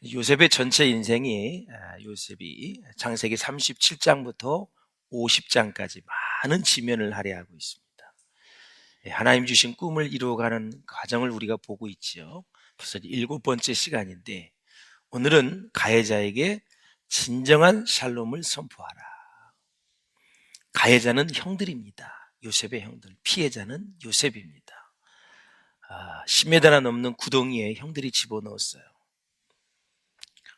요셉의 전체 인생이 요셉이 창세기 37장부터 50장까지 많은 지면을 할애하고 있습니다. 하나님 주신 꿈을 이루어가는 과정을 우리가 보고 있지요. 벌써 7번째 시간인데 오늘은 가해자에게 진정한 샬롬을 선포하라. 가해자는 형들입니다. 요셉의 형들, 피해자는 요셉입니다. 10m나 넘는 구덩이에 형들이 집어넣었어요.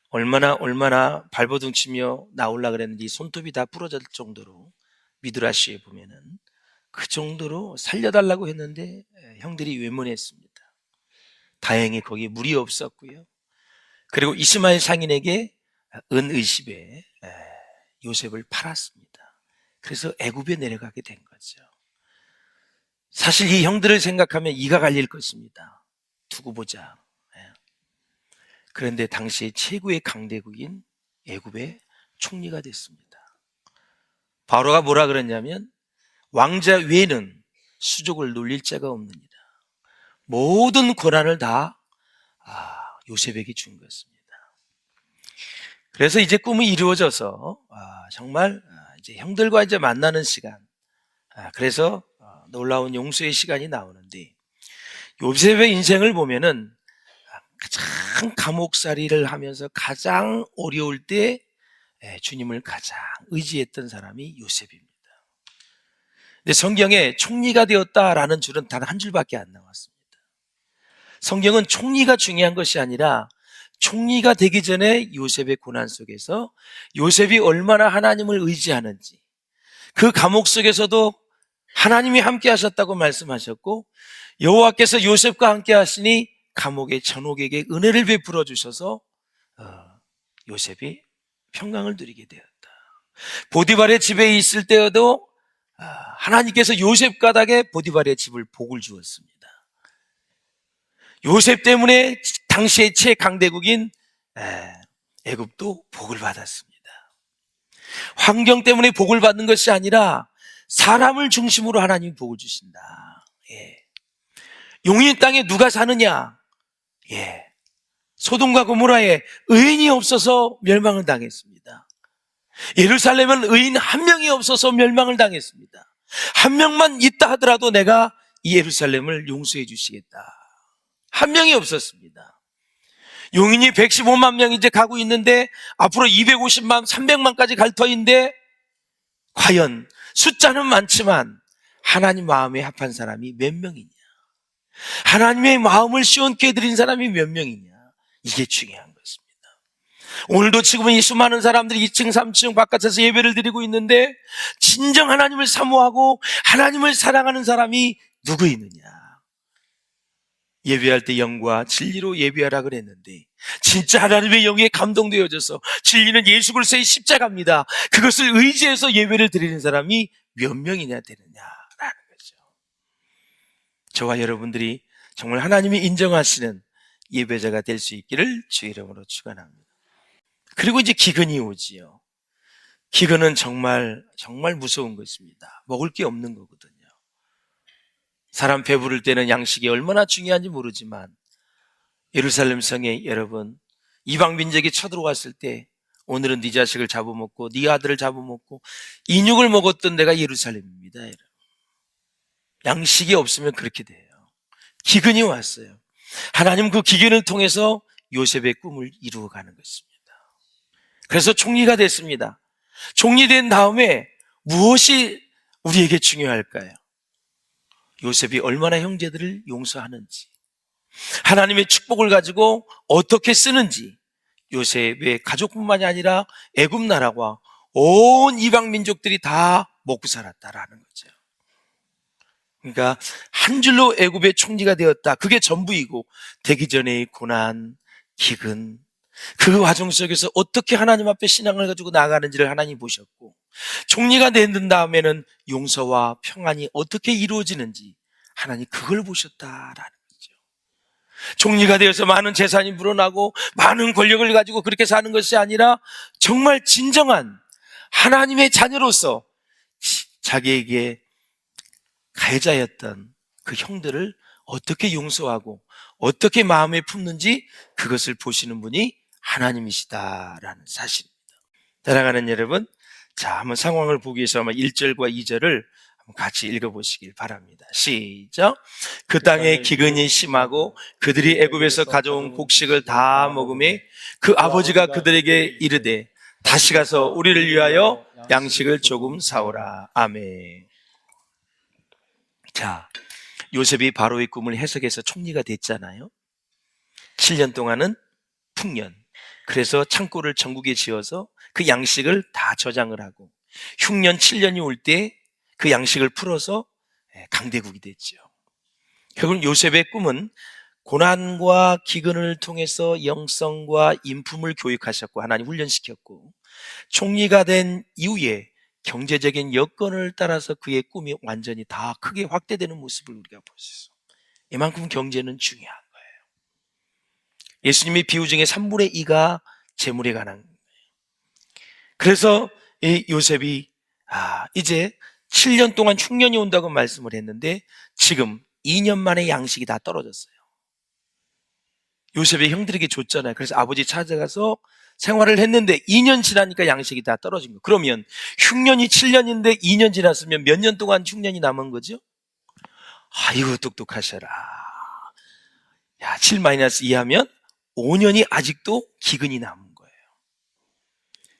얼마나 발버둥 치며 나오려고 그랬는지 손톱이 다 부러질 정도로, 미드라시에 보면은 그 정도로 살려달라고 했는데 형들이 외면했습니다. 다행히 거기에 물이 없었고요. 그리고 이스마엘 상인에게 은의십에 요셉을 팔았습니다. 그래서 애굽에 내려가게 된 거죠. 사실 이 형들을 생각하면 이가 갈릴 것입니다. 두고 보자. 그런데 당시 최고의 강대국인 애굽의 총리가 됐습니다. 바로가 뭐라 그랬냐면 왕자 외에는 수족을 놀릴 자가 없느니라. 모든 권한을 다 요셉에게 준 것입니다. 그래서 이제 꿈이 이루어져서 정말 이제 형들과 이제 만나는 시간, 그래서 놀라운 용서의 시간이 나오는데, 요셉의 인생을 보면은 가장 감옥살이를 하면서 가장 어려울 때 주님을 가장 의지했던 사람이 요셉입니다. 근데 성경에 총리가 되었다라는 줄은 단 한 줄밖에 안 나왔습니다. 성경은 총리가 중요한 것이 아니라 총리가 되기 전에 요셉의 고난 속에서 요셉이 얼마나 하나님을 의지하는지, 그 감옥 속에서도 하나님이 함께 하셨다고 말씀하셨고, 여호와께서 요셉과 함께 하시니 감옥의 전옥에게 은혜를 베풀어 주셔서 요셉이 평강을 누리게 되었다. 보디발의 집에 있을 때에도 하나님께서 요셉 가닥에 보디발의 집을 복을 주었습니다. 요셉 때문에 당시의 최강대국인 애굽도 복을 받았습니다. 환경 때문에 복을 받는 것이 아니라 사람을 중심으로 하나님이 복을 주신다. 용인 땅에 누가 사느냐? 소돔과 고모라에 의인이 없어서 멸망을 당했습니다. 예루살렘은 의인 한 명이 없어서 멸망을 당했습니다. 한 명만 있다 하더라도 내가 이 예루살렘을 용서해 주시겠다. 한 명이 없었습니다. 용인이 115만 명이 이제 가고 있는데 앞으로 250만, 300만까지 갈 터인데 과연 숫자는 많지만 하나님 마음에 합한 사람이 몇 명이냐? 하나님의 마음을 시원케 해드린 사람이 몇 명이냐? 이게 중요한 것입니다. 오늘도 지금은 이 수많은 사람들이 2층, 3층 바깥에서 예배를 드리고 있는데 진정 하나님을 사모하고 하나님을 사랑하는 사람이 누구 있느냐? 예배할 때 영과 진리로 예배하라 그랬는데 진짜 하나님의 영에 감동되어져서 진리는 예수 그리스도의 십자가입니다. 그것을 의지해서 예배를 드리는 사람이 몇 명이냐 되느냐라는 거죠. 저와 여러분들이 정말 하나님이 인정하시는 예배자가 될 수 있기를 주의 이름으로 축원합니다. 그리고 이제 기근이 오지요. 기근은 정말 무서운 것입니다. 먹을 게 없는 거거든요. 사람 배부를 때는 양식이 얼마나 중요한지 모르지만 예루살렘 성에 여러분, 이방 민족이 쳐들어왔을 때 오늘은 네 자식을 잡아먹고 네 아들을 잡아먹고 인육을 먹었던 데가 예루살렘입니다. 여러분. 양식이 없으면 그렇게 돼요. 기근이 왔어요. 하나님 그 기근을 통해서 요셉의 꿈을 이루어가는 것입니다. 그래서 총리가 됐습니다. 총리 된 다음에 무엇이 우리에게 중요할까요? 요셉이 얼마나 형제들을 용서하는지, 하나님의 축복을 가지고 어떻게 쓰는지, 요셉의 가족뿐만이 아니라 애굽 나라와 온 이방 민족들이 다 먹고 살았다라는 거죠. 그러니까 한 줄로 애굽의 총리가 되었다. 그게 전부이고 되기 전의 고난, 기근, 그 과정 속에서 어떻게 하나님 앞에 신앙을 가지고 나아가는지를 하나님이 보셨고, 총리가 된 다음에는 용서와 평안이 어떻게 이루어지는지 하나님 그걸 보셨다라는 거죠. 총리가 되어서 많은 재산이 불어나고 많은 권력을 가지고 그렇게 사는 것이 아니라 정말 진정한 하나님의 자녀로서 자기에게 가해자였던 그 형들을 어떻게 용서하고 어떻게 마음에 품는지 그것을 보시는 분이 하나님이시다라는 사실입니다. 사랑하는 여러분, 자, 한번 상황을 보기 위해서 한번 1절과 2절을 같이 읽어보시길 바랍니다. 시작. 그 땅에 기근이 심하고 그들이 애굽에서 가져온 곡식을 다 먹음에 그 아버지가 그들에게 이르되 다시 가서 우리를 위하여 양식을 조금 사오라. 아멘. 자, 요셉이 바로의 꿈을 해석해서 총리가 됐잖아요. 7년 동안은 풍년. 그래서 창고를 전국에 지어서 그 양식을 다 저장을 하고 흉년 7년이 올 때 그 양식을 풀어서 강대국이 됐죠. 결국 요셉의 꿈은 고난과 기근을 통해서 영성과 인품을 교육하셨고 하나님 훈련시켰고 총리가 된 이후에 경제적인 여건을 따라서 그의 꿈이 완전히 다 크게 확대되는 모습을 우리가 볼 수 있어요. 이만큼 경제는 중요한 거예요. 예수님의 비유 중에 3분의 2가 재물에 관한 거예요. 그래서 이 요셉이 이제 7년 동안 흉년이 온다고 말씀을 했는데 지금 2년 만에 양식이 다 떨어졌어요. 요셉의 형들에게 줬잖아요. 그래서 아버지 찾아가서 생활을 했는데 2년 지나니까 양식이 다 떨어진 거예요. 그러면 흉년이 7년인데 2년 지났으면 몇 년 동안 흉년이 남은 거죠? 아이고 똑똑하셔라. 7-2 하면 5년이 아직도 기근이 남은 거예요.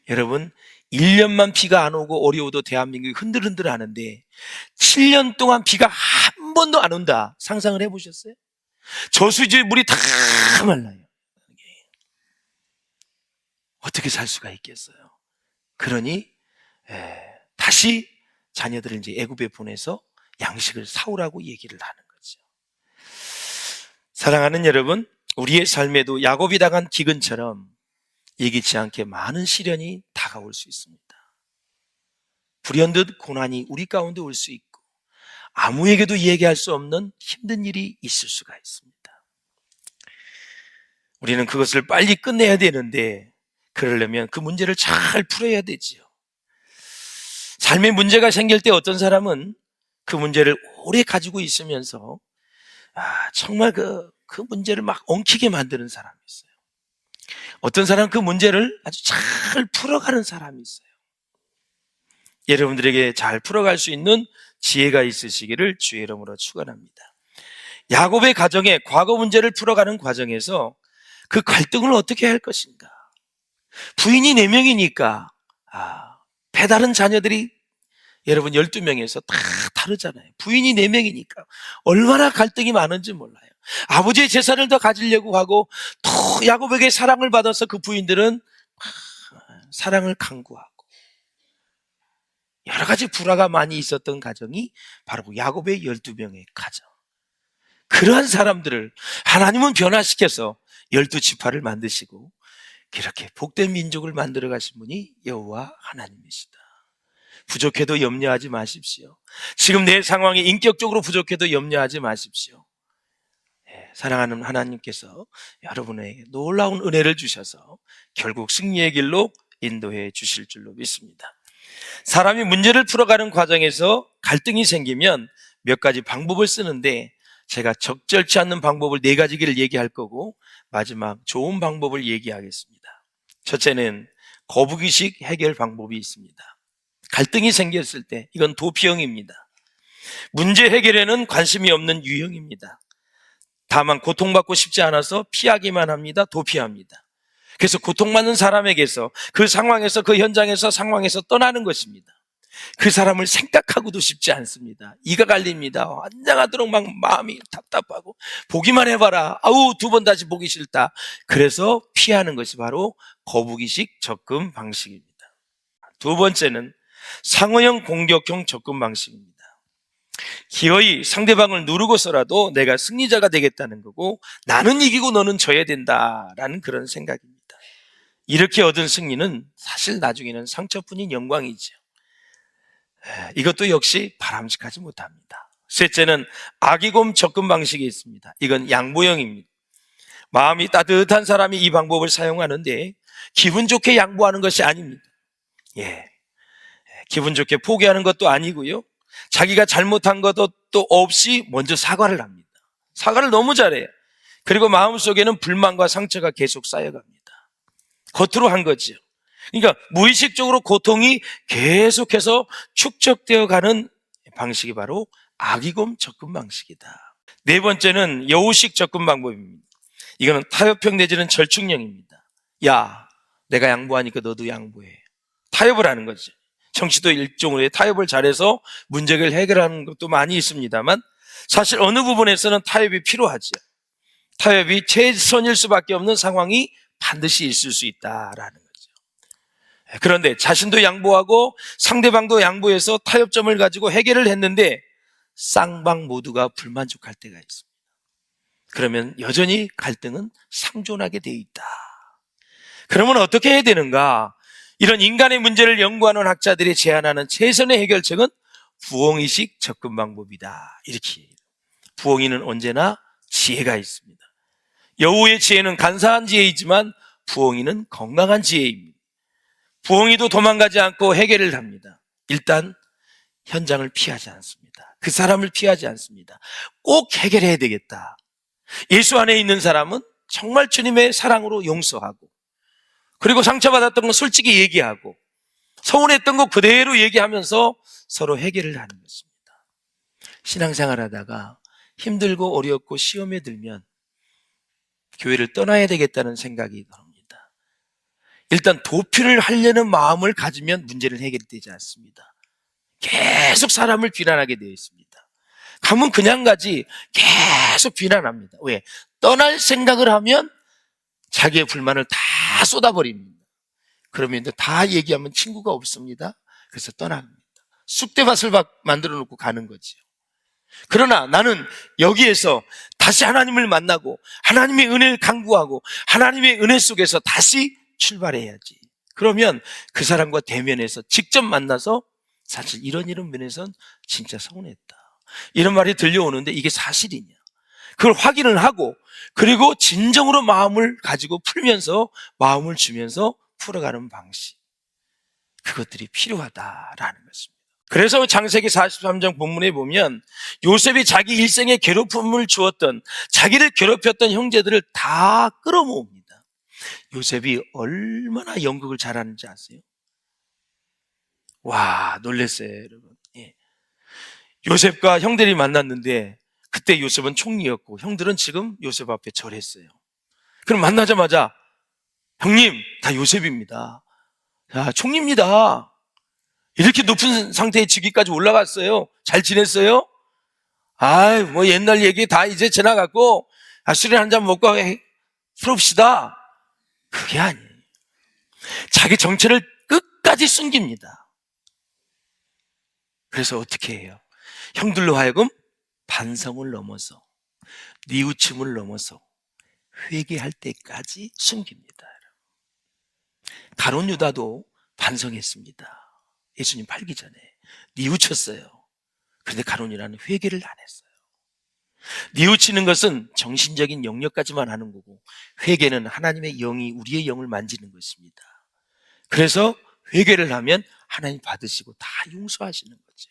여러분 1년만 비가 안 오고 어려워도 대한민국이 흔들흔들 하는데 7년 동안 비가 한 번도 안 온다. 상상을 해보셨어요? 저수지의 물이 다 말라요. 어떻게 살 수가 있겠어요? 그러니 다시 자녀들을 이제 애굽에 보내서 양식을 사오라고 얘기를 하는 거죠. 사랑하는 여러분, 우리의 삶에도 야곱이 당한 기근처럼 예기치 않게 많은 시련이 다가올 수 있습니다. 불현듯 고난이 우리 가운데 올 수 있고 아무에게도 얘기할 수 없는 힘든 일이 있을 수가 있습니다. 우리는 그것을 빨리 끝내야 되는데 그러려면 그 문제를 잘 풀어야 되지요. 삶에 문제가 생길 때 어떤 사람은 그 문제를 오래 가지고 있으면서 정말 그 문제를 막 엉키게 만드는 사람이 있어요. 어떤 사람은 그 문제를 아주 잘 풀어가는 사람이 있어요. 여러분들에게 잘 풀어갈 수 있는 지혜가 있으시기를 주의 이름으로 축원합니다. 야곱의 가정에 과거 문제를 풀어가는 과정에서 그 갈등을 어떻게 할 것인가? 부인이 4명이니까 배다른 자녀들이 여러분 12명에서 다 다르잖아요. 부인이 4명이니까 얼마나 갈등이 많은지 몰라요. 아버지의 재산을 더 가지려고 하고 또 야곱에게 사랑을 받아서 그 부인들은 사랑을 강구하고 여러 가지 불화가 많이 있었던 가정이 바로 야곱의 12명의 가정. 그러한 사람들을 하나님은 변화시켜서 12지파를 만드시고 이렇게 복된 민족을 만들어 가신 분이 여호와 하나님이시다. 부족해도 염려하지 마십시오. 지금 내 상황이 인격적으로 부족해도 염려하지 마십시오. 사랑하는 하나님께서 여러분에게 놀라운 은혜를 주셔서 결국 승리의 길로 인도해 주실 줄로 믿습니다. 사람이 문제를 풀어가는 과정에서 갈등이 생기면 몇 가지 방법을 쓰는데 제가 적절치 않는 방법을 4가지를 얘기할 거고 마지막 좋은 방법을 얘기하겠습니다. 첫째는 거북이식 해결 방법이 있습니다. 갈등이 생겼을 때 이건 도피형입니다. 문제 해결에는 관심이 없는 유형입니다. 다만 고통받고 싶지 않아서 피하기만 합니다. 도피합니다. 그래서 고통받는 사람에게서 그 상황에서 그 현장에서 상황에서 떠나는 것입니다. 그 사람을 생각하고도 싶지 않습니다. 이가 갈립니다. 환장하도록 막 마음이 답답하고 보기만 해봐라. 아우 2번 다시 보기 싫다. 그래서 피하는 것이 바로 거북이식 접근 방식입니다. 2번째는 상어형 공격형 접근 방식입니다. 기어이 상대방을 누르고서라도 내가 승리자가 되겠다는 거고 나는 이기고 너는 져야 된다라는 그런 생각입니다. 이렇게 얻은 승리는 사실 나중에는 상처뿐인 영광이죠. 이것도 역시 바람직하지 못합니다. 셋째는 아기곰 접근 방식이 있습니다. 이건 양보형입니다. 마음이 따뜻한 사람이 이 방법을 사용하는데 기분 좋게 양보하는 것이 아닙니다. 기분 좋게 포기하는 것도 아니고요. 자기가 잘못한 것도 또 없이 먼저 사과를 합니다. 사과를 너무 잘해요. 그리고 마음속에는 불만과 상처가 계속 쌓여갑니다. 겉으로 한 거지요. 그러니까 무의식적으로 고통이 계속해서 축적되어 가는 방식이 바로 악의금 접근 방식이다. 네 번째는 여우식 접근 방법입니다. 이거는 타협형 내지는 절충형입니다. 야, 내가 양보하니까 너도 양보해. 타협을 하는 거지. 정치도 일종의 타협을 잘해서 문제를 해결하는 것도 많이 있습니다만 사실 어느 부분에서는 타협이 필요하죠. 타협이 최선일 수밖에 없는 상황이 반드시 있을 수 있다라는 거죠. 그런데 자신도 양보하고 상대방도 양보해서 타협점을 가지고 해결을 했는데 쌍방 모두가 불만족할 때가 있습니다. 그러면 여전히 갈등은 상존하게 돼 있다. 그러면 어떻게 해야 되는가? 이런 인간의 문제를 연구하는 학자들이 제안하는 최선의 해결책은 부엉이식 접근 방법이다. 이렇게. 부엉이는 언제나 지혜가 있습니다. 여우의 지혜는 간사한 지혜이지만 부엉이는 건강한 지혜입니다. 부엉이도 도망가지 않고 해결을 합니다. 일단 현장을 피하지 않습니다. 그 사람을 피하지 않습니다. 꼭 해결해야 되겠다. 예수 안에 있는 사람은 정말 주님의 사랑으로 용서하고 그리고 상처받았던 건 솔직히 얘기하고 서운했던 거 그대로 얘기하면서 서로 해결을 하는 것입니다. 신앙생활 하다가 힘들고 어렵고 시험에 들면 교회를 떠나야 되겠다는 생각이 듭니다. 일단 도피를 하려는 마음을 가지면 문제는 해결되지 않습니다. 계속 사람을 비난하게 되어 있습니다. 가면 그냥 가지 계속 비난합니다. 왜? 떠날 생각을 하면 자기의 불만을 다 쏟아버립니다. 그러면 이제 다 얘기하면 친구가 없습니다. 그래서 떠납니다. 쑥대밭을 만들어 놓고 가는 거지요. 그러나 나는 여기에서 다시 하나님을 만나고 하나님의 은혜를 강구하고 하나님의 은혜 속에서 다시 출발해야지. 그러면 그 사람과 대면해서 직접 만나서 사실 이런 면에선 진짜 서운했다. 이런 말이 들려오는데 이게 사실이냐. 그걸 확인을 하고 그리고 진정으로 마음을 가지고 풀면서 마음을 주면서 풀어가는 방식. 그것들이 필요하다라는 것입니다. 그래서 창세기 43장 본문에 보면 요셉이 자기 일생에 괴롭힘을 주었던 자기를 괴롭혔던 형제들을 다 끌어모읍니다. 요셉이 얼마나 연극을 잘하는지 아세요? 와, 놀랐어요, 여러분. 예. 요셉과 형들이 만났는데 그때 요셉은 총리였고 형들은 지금 요셉 앞에 절했어요. 그럼 만나자마자 형님, 다 요셉입니다. 야, 총리입니다. 이렇게 높은 상태의 직위까지 올라갔어요. 잘 지냈어요? 아이, 뭐 옛날 얘기 다 이제 지나갔고, 술에 한잔 먹고 풀읍시다. 그게 아니에요. 자기 정체를 끝까지 숨깁니다. 그래서 어떻게 해요? 형들로 하여금 반성을 넘어서, 뉘우침을 넘어서 회개할 때까지 숨깁니다. 가룟 유다도 반성했습니다. 예수님 팔기 전에 뉘우쳤어요. 그런데 가룟 유다는 회개를 안 했어요. 뉘우치는 것은 정신적인 영역까지만 하는 거고 회개는 하나님의 영이 우리의 영을 만지는 것입니다. 그래서 회개를 하면 하나님 받으시고 다 용서하시는 거죠.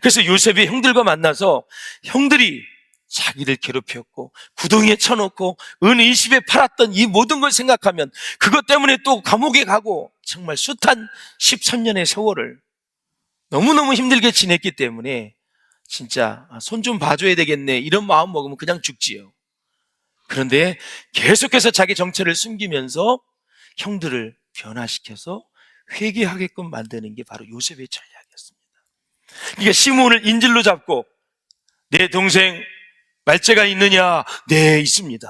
그래서 요셉이 형들과 만나서 형들이 자기를 괴롭혔고 구덩이에 쳐놓고 은 20에 팔았던 이 모든 걸 생각하면 그것 때문에 또 감옥에 가고 정말 숱한 13년의 세월을 너무너무 힘들게 지냈기 때문에 진짜 손 좀 봐줘야 되겠네 이런 마음 먹으면 그냥 죽지요. 그런데 계속해서 자기 정체를 숨기면서 형들을 변화시켜서 회개하게끔 만드는 게 바로 요셉의 전략이었습니다. 그러니까 시몬을 인질로 잡고 내 동생 말째가 있느냐? 네, 있습니다.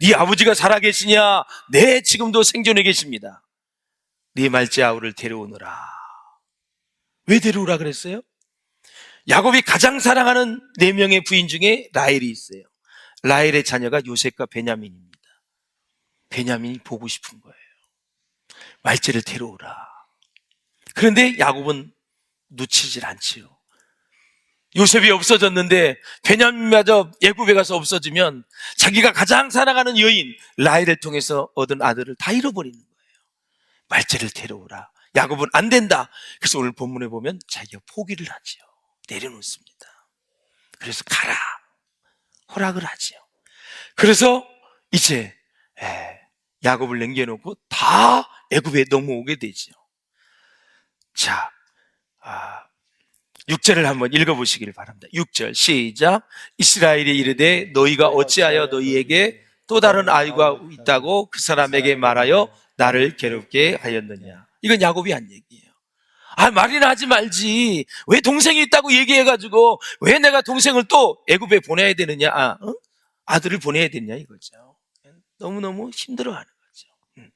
네 아버지가 살아계시냐? 네, 지금도 생존해 계십니다. 네 말째 아우를 데려오너라. 왜 데려오라 그랬어요? 야곱이 가장 사랑하는 4명의 부인 중에 라헬이 있어요. 라헬의 자녀가 요셉과 베냐민입니다. 베냐민이 보고 싶은 거예요. 말째를 데려오라. 그런데 야곱은 놓치질 않지요. 요셉이 없어졌는데 베냐민마저 애굽에 가서 없어지면 자기가 가장 사랑하는 여인 라헬을 통해서 얻은 아들을 다 잃어버리는 거예요. 말째를 데려오라. 야곱은 안 된다. 그래서 오늘 본문에 보면 자기가 포기를 하지요. 내려놓습니다. 그래서 가라. 허락을 하지요. 그래서 이제 야곱을 남겨놓고 다 애굽에 넘어오게 되죠. 자, 6절을 한번 읽어보시길 바랍니다. 6절 시작. 이스라엘이 이르되 너희가 어찌하여 너희에게 또 다른 아이가 있다고 그 사람에게 말하여 나를 괴롭게 하였느냐. 이건 야곱이 한 얘기예요. 말이나 하지 말지. 왜 동생이 있다고 얘기해가지고 왜 내가 동생을 또 애굽에 보내야 되느냐, 아들을 보내야 되느냐 이거죠. 너무너무 힘들어하는 거죠.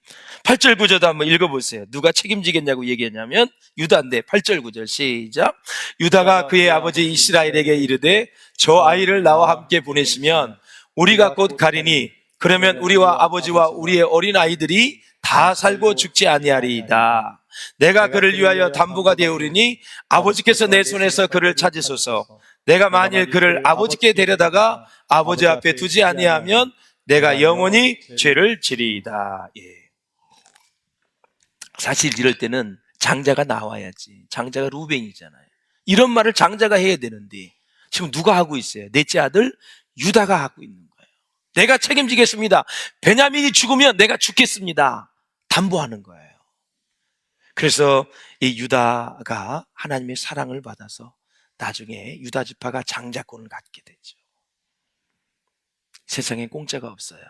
8절 9절도 한번 읽어보세요. 누가 책임지겠냐고 얘기했냐면 유다인데 8절 9절 시작. 유다가 그의 아버지 이스라엘에게 이르되 저 아이를 나와 함께 보내시면 우리가 곧 가리니 그러면 우리와 아버지와 우리의 어린 아이들이 다 살고 죽지 아니하리이다. 내가 그를 위하여 담보가 되오리니 아버지께서 내 손에서 그를 찾으소서. 내가 만일 그를 아버지께 데려다가 아버지 앞에 두지 아니하면 내가 영원히 죄를 지리이다. 예. 사실 이럴 때는 장자가 나와야지. 장자가 루벤이잖아요. 이런 말을 장자가 해야 되는데 지금 누가 하고 있어요? 넷째 아들 유다가 하고 있는 거예요. 내가 책임지겠습니다. 베냐민이 죽으면 내가 죽겠습니다. 담보하는 거예요. 그래서 이 유다가 하나님의 사랑을 받아서 나중에 유다 지파가 장자권을 갖게 되죠. 세상에 공짜가 없어요.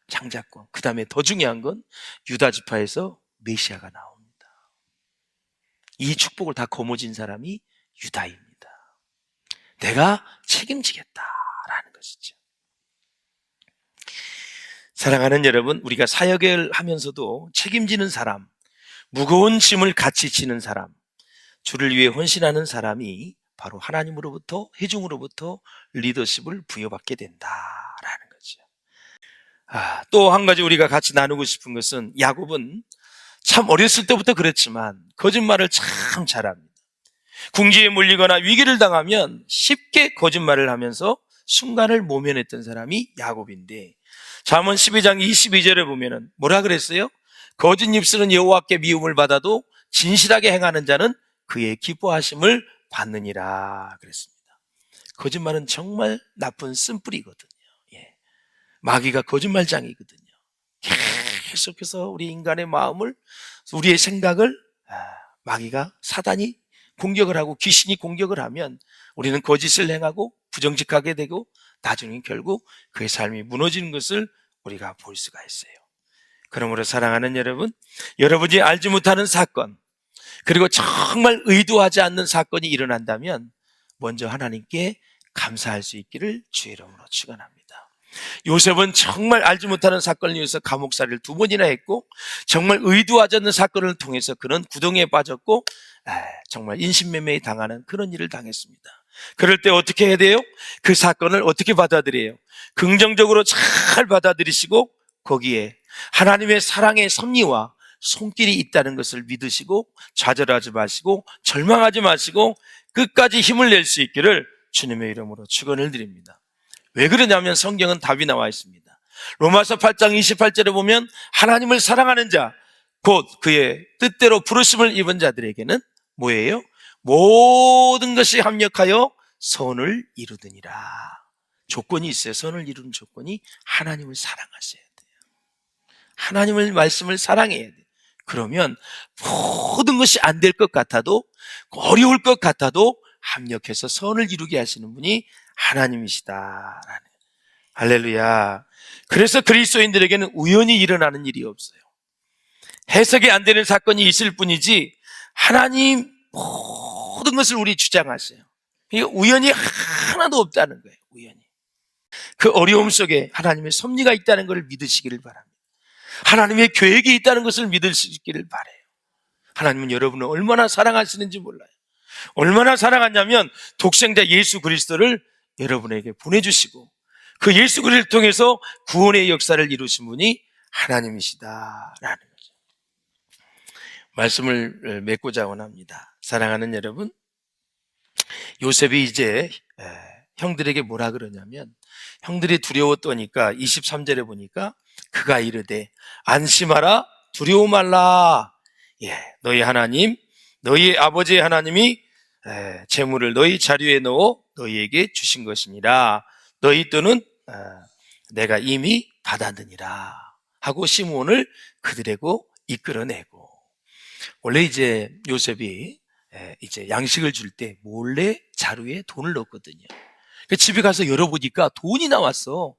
장자권. 그 다음에 더 중요한 건 유다 지파에서 메시아가 나옵니다. 이 축복을 다 거머쥔 사람이 유다입니다. 내가 책임지겠다라는 것이죠. 사랑하는 여러분, 우리가 사역을 하면서도 책임지는 사람, 무거운 짐을 같이 지는 사람, 주를 위해 헌신하는 사람이 바로 하나님으로부터, 회중으로부터 리더십을 부여받게 된다라는 거죠. 또 한 가지 우리가 같이 나누고 싶은 것은 야곱은 참 어렸을 때부터 그랬지만 거짓말을 참 잘합니다. 궁지에 몰리거나 위기를 당하면 쉽게 거짓말을 하면서 순간을 모면했던 사람이 야곱인데 잠언 12장 22절에 보면은 뭐라 그랬어요? 거짓 입술은 여호와께 미움을 받아도 진실하게 행하는 자는 그의 기뻐하심을 받느니라 그랬습니다. 거짓말은 정말 나쁜 쓴뿌리거든요. 예. 마귀가 거짓말장이거든요. 계속해서 우리 인간의 마음을, 우리의 생각을 마귀가, 사단이 공격을 하고 귀신이 공격을 하면 우리는 거짓을 행하고 부정직하게 되고 나중에 결국 그의 삶이 무너지는 것을 우리가 볼 수가 있어요. 그러므로 사랑하는 여러분, 여러분이 알지 못하는 사건, 그리고 정말 의도하지 않는 사건이 일어난다면 먼저 하나님께 감사할 수 있기를 주의 이름으로 축원합니다. 요셉은 정말 알지 못하는 사건을 위해서 감옥살이를 2번이나 했고 정말 의도하지 않는 사건을 통해서 그는 구덩이에 빠졌고 정말 인신매매에 당하는 그런 일을 당했습니다. 그럴 때 어떻게 해야 돼요? 그 사건을 어떻게 받아들여요? 긍정적으로 잘 받아들이시고 거기에 하나님의 사랑의 섭리와 손길이 있다는 것을 믿으시고 좌절하지 마시고 절망하지 마시고 끝까지 힘을 낼 수 있기를 주님의 이름으로 축원을 드립니다. 왜 그러냐면 성경은 답이 나와 있습니다. 로마서 8장 28절에 보면 하나님을 사랑하는 자, 곧 그의 뜻대로 부르심을 입은 자들에게는 뭐예요? 모든 것이 합력하여 선을 이루느니라. 조건이 있어요. 선을 이루는 조건이 하나님을 사랑하셔야 돼요. 하나님의 말씀을 사랑해야 돼요. 그러면 모든 것이 안 될 것 같아도, 어려울 것 같아도 합력해서 선을 이루게 하시는 분이 하나님이시다라는. 할렐루야. 그래서 그리스도인들에게는 우연히 일어나는 일이 없어요. 해석이 안 되는 사건이 있을 뿐이지 하나님 모든 것을 우리 주장하세요. 우연이 하나도 없다는 거예요. 우연히. 그 어려움 속에 하나님의 섭리가 있다는 것을 믿으시기를 바랍니다. 하나님의 계획이 있다는 것을 믿으시기를 바라요. 하나님은 여러분을 얼마나 사랑하시는지 몰라요. 얼마나 사랑하냐면 독생자 예수 그리스도를 여러분에게 보내주시고 그 예수 그리스도를 통해서 구원의 역사를 이루신 분이 하나님이시다라는 거죠. 말씀을 맺고자 원합니다. 사랑하는 여러분, 요셉이 이제 형들에게 뭐라 그러냐면, 형들이 두려워 떠니까 23절에 보니까 그가 이르되 안심하라, 두려워 말라. 너희 하나님, 너희 아버지의 하나님이 재물을 너희 자리에 넣어 너희에게 주신 것이니라. 너희 또는 내가 이미 받았느니라. 하고 시므온을 그들에게 이끌어내고, 원래 이제 요셉이 이제 양식을 줄 때 몰래 자루에 돈을 넣었거든요. 집에 가서 열어보니까 돈이 나왔어.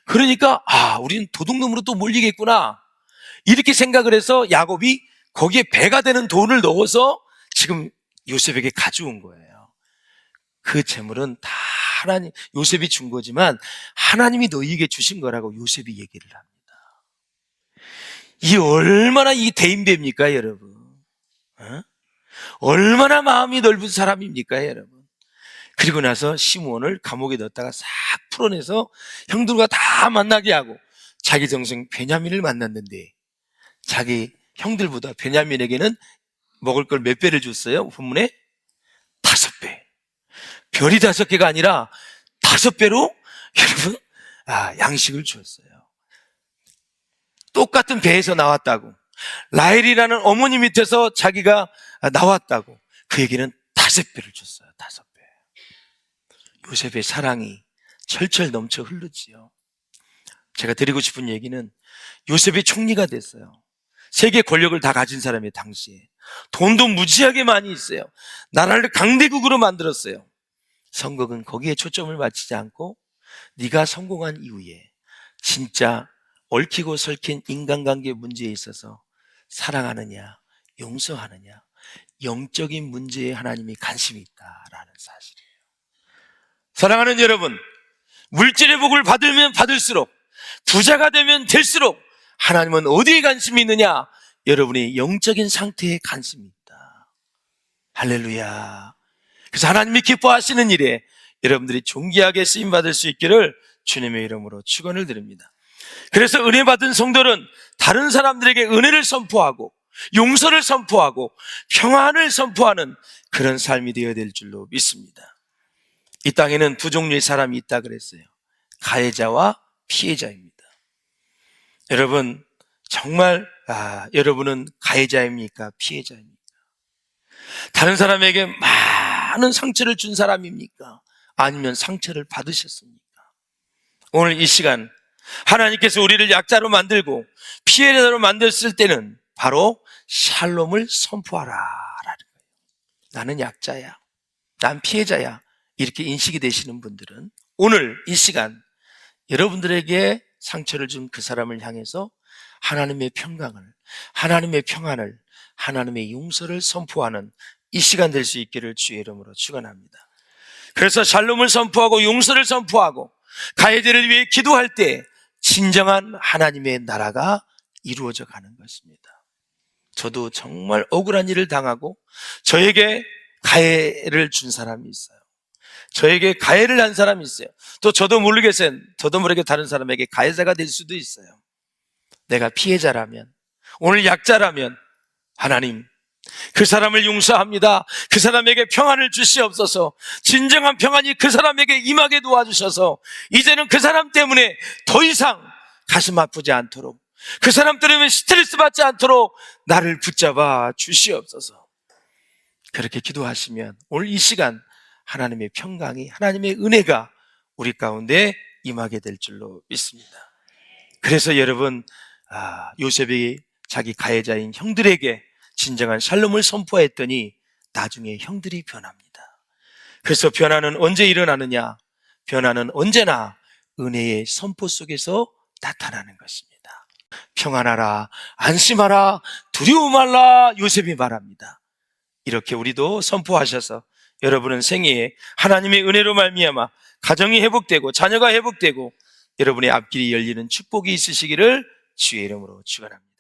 그러니까 우리는 도둑놈으로 또 몰리겠구나, 이렇게 생각을 해서 야곱이 거기에 배가 되는 돈을 넣어서 지금 요셉에게 가져온 거예요. 그 재물은 다 요셉이 준 거지만 하나님이 너희에게 주신 거라고 요셉이 얘기를 합니다. 이 얼마나 이 대인배입니까, 여러분? 얼마나 마음이 넓은 사람입니까, 여러분? 그리고 나서 시므온을 감옥에 넣었다가 싹 풀어내서 형들과 다 만나게 하고 자기 동생 베냐민을 만났는데, 자기 형들보다 베냐민에게는 먹을 걸 몇 배를 줬어요? 본문에 5배. 별이 5개가 아니라 5배로 여러분 양식을 주었어요. 똑같은 배에서 나왔다고, 라헬이라는 어머니 밑에서 자기가 나왔다고, 그에게는 5배를 줬어요. 5배. 요셉의 사랑이 철철 넘쳐 흐르지요. 제가 드리고 싶은 얘기는, 요셉이 총리가 됐어요. 세계 권력을 다 가진 사람이 당시에 돈도 무지하게 많이 있어요. 나라를 강대국으로 만들었어요. 성경은 거기에 초점을 맞추지 않고 네가 성공한 이후에 진짜 얽히고 설킨 인간관계 문제에 있어서 사랑하느냐, 용서하느냐, 영적인 문제에 하나님이 관심이 있다라는 사실이에요. 사랑하는 여러분, 물질의 복을 받으면 받을수록, 부자가 되면 될수록 하나님은 어디에 관심이 있느냐? 여러분의 영적인 상태에 관심이 있다. 할렐루야. 그래서 하나님이 기뻐하시는 일에 여러분들이 존귀하게 쓰임받을 수 있기를 주님의 이름으로 축원을 드립니다. 그래서 은혜 받은 성도는 다른 사람들에게 은혜를 선포하고 용서를 선포하고 평안을 선포하는 그런 삶이 되어야 될 줄로 믿습니다. 이 땅에는 두 종류의 사람이 있다 그랬어요. 가해자와 피해자입니다. 여러분, 정말 여러분은 가해자입니까? 피해자입니까? 다른 사람에게 많은 상처를 준 사람입니까? 아니면 상처를 받으셨습니까? 오늘 이 시간 하나님께서 우리를 약자로 만들고 피해자로 만들었을 때는 바로 샬롬을 선포하라 라는 거예요. 나는 약자야, 난 피해자야, 이렇게 인식이 되시는 분들은 오늘 이 시간 여러분들에게 상처를 준 그 사람을 향해서 하나님의 평강을, 하나님의 평안을, 하나님의 용서를 선포하는 이 시간 될 수 있기를 주의 이름으로 축원합니다. 그래서 샬롬을 선포하고 용서를 선포하고 가해자를 위해 기도할 때 진정한 하나님의 나라가 이루어져 가는 것입니다. 저도 정말 억울한 일을 당하고 저에게 가해를 준 사람이 있어요. 저에게 가해를 한 사람이 있어요. 또 저도 모르게 다른 사람에게 가해자가 될 수도 있어요. 내가 피해자라면, 오늘 약자라면 하나님, 그 사람을 용서합니다. 그 사람에게 평안을 주시옵소서. 진정한 평안이 그 사람에게 임하게 도와주셔서 이제는 그 사람 때문에 더 이상 가슴 아프지 않도록, 그 사람 때문에 스트레스 받지 않도록 나를 붙잡아 주시옵소서. 그렇게 기도하시면 오늘 이 시간 하나님의 평강이, 하나님의 은혜가 우리 가운데 임하게 될 줄로 믿습니다. 그래서 여러분, 요셉이 자기 가해자인 형들에게 진정한 샬롬을 선포했더니 나중에 형들이 변합니다. 그래서 변화는 언제 일어나느냐? 변화는 언제나 은혜의 선포 속에서 나타나는 것입니다. 평안하라, 안심하라, 두려움 말라, 요셉이 말합니다. 이렇게 우리도 선포하셔서 여러분은 생애에 하나님의 은혜로 말미암아 가정이 회복되고 자녀가 회복되고 여러분의 앞길이 열리는 축복이 있으시기를 주의 이름으로 축원합니다.